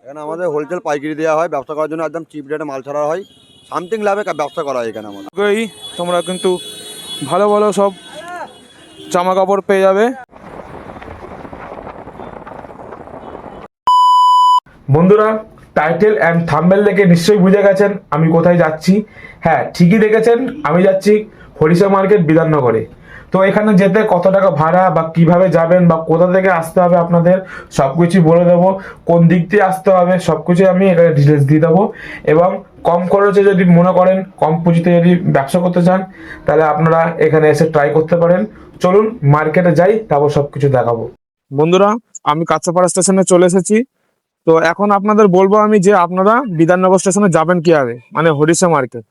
এখানে আমাদের হোলসেল পাইকারি দেওয়া হয়, ব্যবসা করার জন্য একদম চিপ রেটে মাল ছাড়া হয়, সামথিং লাভে ব্যবসা করা হয় এখানে আমাদের। তোমরা কিন্তু ভালো ভালো সব জামা কাপড় পেয়ে যাবে। বন্ধুরা, টাইটেল অ্যান্ড থাম্বনেল দেখে নিশ্চয়ই বুঝে গেছেন আমি কোথায় যাচ্ছি। হ্যাঁ, ঠিকই দেখেছেন, আমি যাচ্ছি হরিষা মার্কেট বিধাননগরে। তো এখানে যেতে কত টাকা ভাড়া বা কিভাবে যাবেন বা কোথা থেকে আসতে হবে আপনাদের সবকিছু বলে দেবো, কোন দিক দিয়ে আসতে হবে সবকিছু আমি এখানে ডিটেলস দিয়ে দেবো। এবং কম খরচে যদি মনে করেন, কম পুঁজিতে যদি ব্যবসা করতে চান, তাহলে আপনারা এখানে এসে ট্রাই করতে পারেন। চলুন মার্কেটে যাই, তারপর সবকিছু দেখাবো। বন্ধুরা, আমি কাঁচাপাড়া স্টেশনে চলে এসেছি। তো এখন আপনাদের বলবো আমি যে আপনারা বিধাননগর স্টেশনে যাবেন কিভাবে, মানে হরিষা মার্কেট।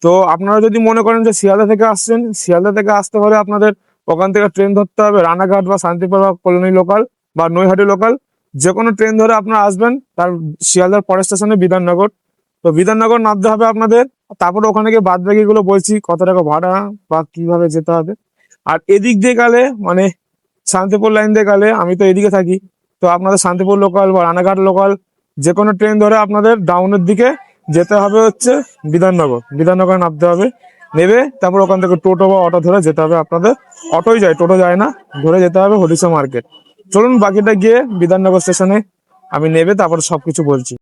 তো আপনারা যদি মনে করেন যে শিয়ালদা থেকে আসছেন, শিয়ালদা থেকে আসতে হলে আপনাদের ওখান থেকে ট্রেন ধরতে হবে, রানাঘাট বা শান্তিপুর বা কলোনি লোকাল বা নৈহাটি লোকাল, যে কোনো ট্রেন ধরে আপনারা আসবেন। তার শিয়ালদার পরের স্টেশনে বিধাননগর। তো বিধাননগর নামতে হবে আপনাদের। তারপরে ওখানে গিয়ে বাদ বাকিগুলো বলছি, কত টাকা ভাড়া বা কিভাবে যেতে হবে। আর এদিক দিয়ে গেলে মানে শান্তিপুর লাইন দিয়ে গেলে, আমি তো এদিকে থাকি, তো আপনাদের শান্তিপুর লোকাল বা রানাঘাট লোকাল যে কোনো ট্রেন ধরে আপনাদের ডাউনের দিকে যেতে হবে, হচ্ছে বিধাননগর। বিধাননগরে নামতে হবে, নেবে তারপর ওখান থেকে টোটো বা অটো ধরে যেতে হবে আপনাদের। অটোই যায়, টোটো যায় না, ধরে যেতে হবে হরিষা মার্কেট। চলুন বাকিটা গিয়ে বিধাননগর স্টেশনে আমি নেবে তারপর সবকিছু বলছি।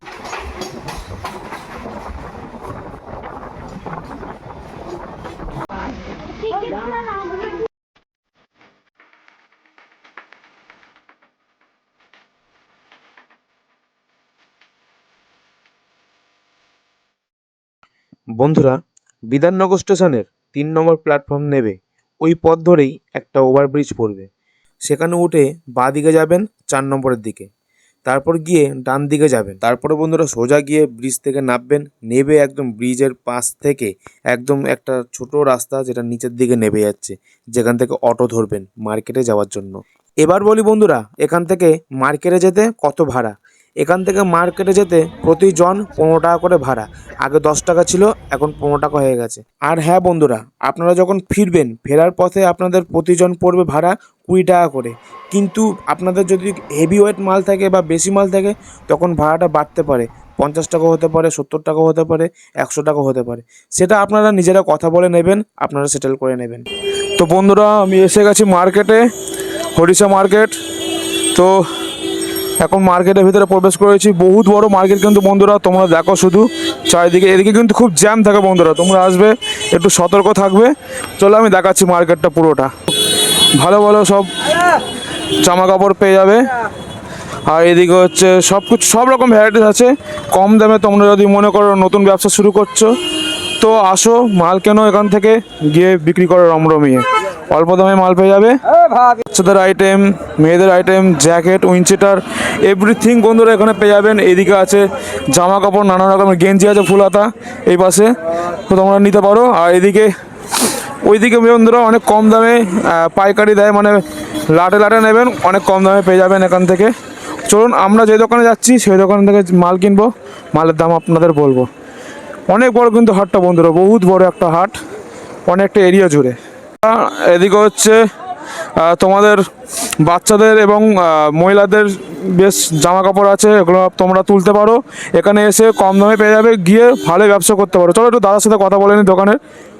বন্ধুরা, বিধাননগর স্টেশনের 3 নম্বর প্ল্যাটফর্ম নেবে, ওই পথ ধরেই একটা ওভারব্রিজ পড়বে, সেখানে উঠে বাঁ দিকে যাবেন 4 নম্বরের দিকে, তারপর গিয়ে ডান দিকে যাবেন। তারপরে বন্ধুরা সোজা গিয়ে ব্রিজ থেকে নামবেন, নেবে একদম ব্রিজের পাশ থেকে একদম একটা ছোট রাস্তা যেটা নিচের দিকে নেমে যাচ্ছে, যেখান থেকে অটো ধরবেন মার্কেটে যাওয়ার জন্য। এবার বলি বন্ধুরা, এখান থেকে মার্কেটে যেতে কত ভাড়া। এখান থেকে মার্কেটে যেতে প্রতিজন 15 টাকা করে ভাড়া। আগে 10 টাকা ছিল, এখন 15 টাকা হয়ে গেছে। আর হ্যাঁ বন্ধুরা, আপনারা যখন ফিরবেন, ফেরার পথে আপনাদের প্রতিজন পড়বে ভাড়া 20 টাকা করে। কিন্তু আপনাদের যদি হেভি ওয়েট মাল থাকে বা বেশি মাল থাকে, তখন ভাড়াটা বাড়তে পারে, 50 টাকা হতে পারে, 70 টাকা হতে পারে, 100 টাকা হতে পারে। সেটা আপনারা নিজেরা কথা বলে নেবেন, আপনারা সেটেল করে নেবেন। তো বন্ধুরা, আমি এসে গেছি মার্কেটে, হরিষা মার্কেট। তো এখন মার্কেটের ভিতরে প্রবেশ করেছি। বহুত বড় মার্কেট কিন্তু বন্ধুরা, তোমরা দেখো শুধু চারিদিকে। এদিকে কিন্তু খুব জ্যাম থাকে বন্ধুরা, তোমরা আসবে একটু সতর্ক থাকবে। চলো আমি দেখাচ্ছি মার্কেটটা পুরোটা। ভালো ভালো সব জামা কাপড় পেয়ে যাবে। আর এদিকে হচ্ছে সব কিছু, সব রকম ভ্যারাইটিস আছে কম দামে। তোমরা যদি মনে করো নতুন ব্যবসা শুরু করছো, তো আসো, মাল কেনো এখান থেকে, গিয়ে বিক্রি করো রমরমিয়ে। অল্প দামে মাল পেয়ে যাবে, বাচ্চাদের আইটেম, মেয়েদের আইটেম, জ্যাকেট, উইন্ডচিটার, এভরিথিং বন্ধুরা এখানে পেয়ে যাবেন। এদিকে আছে জামা কাপড়, নানা রকমের গেঞ্জি আছে ফুল হাতা এই পাশে, তো তোমরা নিতে পারো। আর এদিকে ওইদিকে বন্ধুরা অনেক কম দামে পাইকারি দেয়, মানে লাটে লাটে নেবেন, অনেক কম দামে পেয়ে যাবেন এখান থেকে। চলুন আমরা যে দোকানে যাচ্ছি সেই দোকান থেকে মাল কিনবো, মালের দাম আপনাদের বলবো। অনেক বড় কিন্তু হাটটা বন্ধুরা, বহুত বড় একটা হাট, অনেকটা এরিয়া জুড়ে। এদিকে হচ্ছে তোমাদের বাচ্চাদের এবং মহিলাদের বেশ জামা কাপড় আছে, এগুলো তোমরা তুলতে পারো। এখানে এসে কম দামে পেয়ে যাবে, গিয়ে ভালো ব্যবসা করতে পারো। চলো একটু দাদার সাথে কথা বলে নি দোকানের।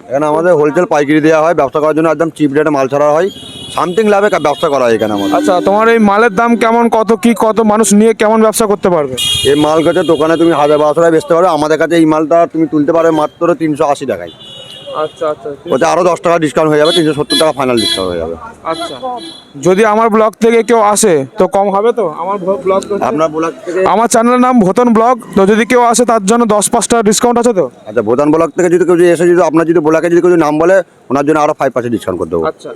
এখানে আমাদের হোলসেল পাইকারি দেওয়া হয়, ব্যবসা করার জন্য একদম চিপ রেটে মাল ছাড়া হয়, সামথিং লাভে ব্যবসা করা হয় এখানে আমাদের। আচ্ছা, তোমার এই মালের দাম কেমন, কত কি, কত মানুষ নিয়ে কেমন ব্যবসা করতে পারবে? এই মাল কাছে দোকানে তুমি 1000-1200 টাকায় বেচতে পারো, আমাদের কাছে এই মালটা তুমি তুলতে পারবে মাত্র 380 টাকায়। আচ্ছা আচ্ছা, ওতে আরও 10 টাকা ডিসকাউন্ট হয়ে যাবে, 370 টাকা ফাইনাল ডিসকাউন্ট হয়ে যাবে। আচ্ছা, যদি আমার ব্লগ থেকে কেউ আসে তো কম হবে তো? আমার ব্লগ, আপনার ব্লগ থেকে, আমার চ্যানেলের নাম ভোতন ব্লগ, তো যদি কেউ আসে তার জন্য 10-5 টাকা ডিসকাউন্ট আছে তো? আচ্ছা, ভোদান ব্লগ থেকে যদি কেউ এসে, যদি আপনার যদি ব্লগে যদি কেউ নাম বলে, ওনার জন্য আরও 5% ডিসকাউন্ট করে দেবো। আচ্ছা,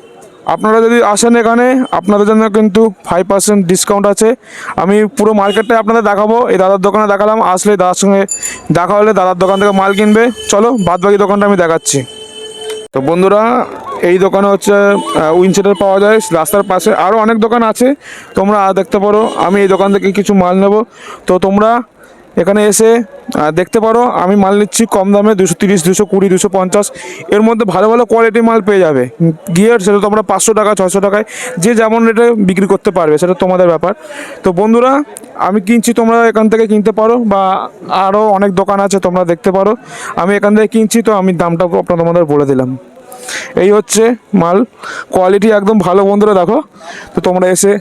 আপনারা যদি আসেন এখানে, আপনাদের জন্য কিন্তু 5% ডিসকাউন্ট আছে। আমি পুরো মার্কেটটাই আপনাদের দেখাবো, এই দাদার দোকানে দেখালাম, আসলে দাদার সঙ্গে দেখা হলে দাদার দোকান থেকে মাল কিনবে। চলো বাদ বাকি দোকানটা আমি দেখাচ্ছি। তো বন্ধুরা, এই দোকানে হচ্ছে উইন্ডচিটার পাওয়া যায় রাস্তার পাশে, আরও অনেক দোকান আছে, তোমরা দেখতে পারো। আমি এই দোকান থেকে কিছু মাল নেব, তো তোমরা এখানে এসে দেখতে পারো আমি মাল নিচ্ছি কম দামে 230, 220, 250, এর মধ্যে ভালো ভালো কোয়ালিটি মাল পেয়ে যাবে। গিয়ার সেটা তোমরা 500 টাকা 600 টাকায় যে যেমন রেটে বিক্রি করতে পারবে, সেটা তোমাদের ব্যাপার। তো বন্ধুরা, আমি কিনছি, তোমরা এখান থেকে কিনতে পারো, বা আরও অনেক দোকান আছে তোমরা দেখতে পারো। আমি এখান থেকে কিনছি, তো আমি দামটা তোমাদের বলে দিলাম। এই হচ্ছে মাল, কোয়ালিটি একদম ভালো বন্ধুরা, দেখো। তো তোমরা এসে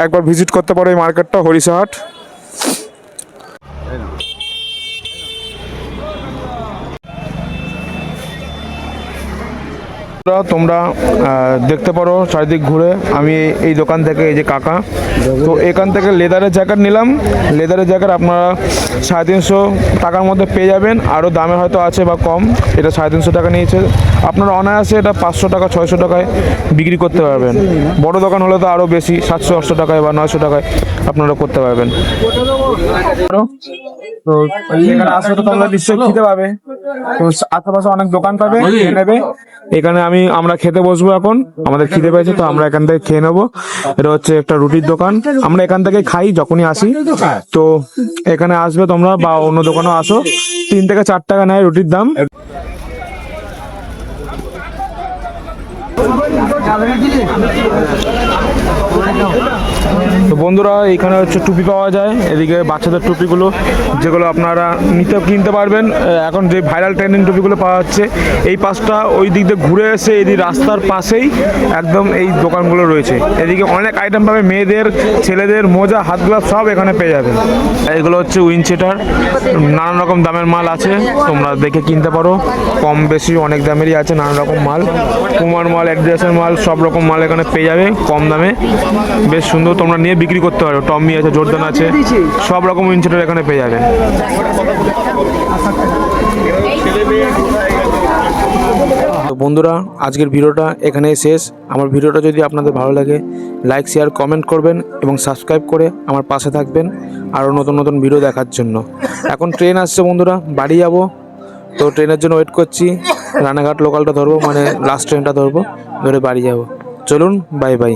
একবার ভিজিট করতে পারো এই মার্কেটটা, হরিশাহাট। তোমরা দেখতে পারো চারিদিক ঘুরে। আমি এই দোকান থেকে, এই যে কাকা, তো এখান থেকে লেদারের জ্যাকেট নিলাম। লেদারের জ্যাকেট আপনারা 350 টাকার মধ্যে পেয়ে যাবেন, আরও দামে হয়তো আছে বা কম। এটা 350 টাকা নিয়েছে, আপনারা অনায়াসে এটা 500 টাকা 600 টাকায় বিক্রি করতে পারবেন। বড় দোকান হলে তো আরও বেশি, 700 800 টাকায় বা 900 টাকায় আপনারা করতে পারবেন। তো এখানে আসলে তো তোমরা নিশ্চয়ই খেতে পাবে, তো আশেপাশে অনেক দোকান পাবে, খেয়ে নেবে। এখানে আমরা খেতে বসবো এখন, আমাদের খিদে পেয়েছে, তো আমরা এখান থেকে খেয়ে নেবো। এটা হচ্ছে একটা রুটির দোকান, আমরা এখান থেকে খাই যখনই আসি। তো এখানে আসবে তোমরা, বা অন্য দোকানেও আসো, 3 থেকে 4 টাকা নেয় রুটির দাম। তো বন্ধুরা, এখানে হচ্ছে টুপি পাওয়া যায়, এদিকে বাচ্চাদের টুপিগুলো, যেগুলো আপনারা কিনতে পারবেন। এখন যে ভাইরাল ট্রেন্ডিং টুপিগুলো পাওয়া যাচ্ছে, এই পাশটা ওই দিক দিয়ে ঘুরে এসে এই রাস্তার পাশেই একদম এই দোকানগুলো রয়েছে। এদিকে অনেক আইটেম পাবে, মেয়েদের ছেলেদের মোজা, হাত গ্লাভ সব এখানে পেয়ে যাবেন। এগুলো হচ্ছে উইনচেটার, নানান রকম দামের মাল আছে, তোমরা দেখে কিনতে পারো। কম বেশি অনেক দামেরই আছে, নানান রকম মাল, কুমার মাল, অ্যাডিডাসের মাল, সব রকম মাল এখানে পেয়ে যাবে কম দামে, বেশ সুন্দর। তোমরা নিয়ে বিক্রি করতে পারো, টমি আছে, জর্দান আছে, সব রকম উইনচেটার এখানে পেয়ে যাবে। তো বন্ধুরা, আজকের ভিডিওটা এখানেই শেষ। আমার ভিডিওটা যদি আপনাদের ভালো লাগে, লাইক শেয়ার কমেন্ট করবেন এবং সাবস্ক্রাইব করে আমার পাশে থাকবেন আরও নতুন নতুন ভিডিও দেখার জন্য। এখন ট্রেন আসছে বন্ধুরা, বাড়ি যাব, তো ট্রেনের জন্য ওয়েট করছি। রানাঘাট লোকালটা ধরবো, মানে লাস্ট ট্রেনটা ধরবো, ধরে বাড়ি যাব। চলুন, বাই বাই।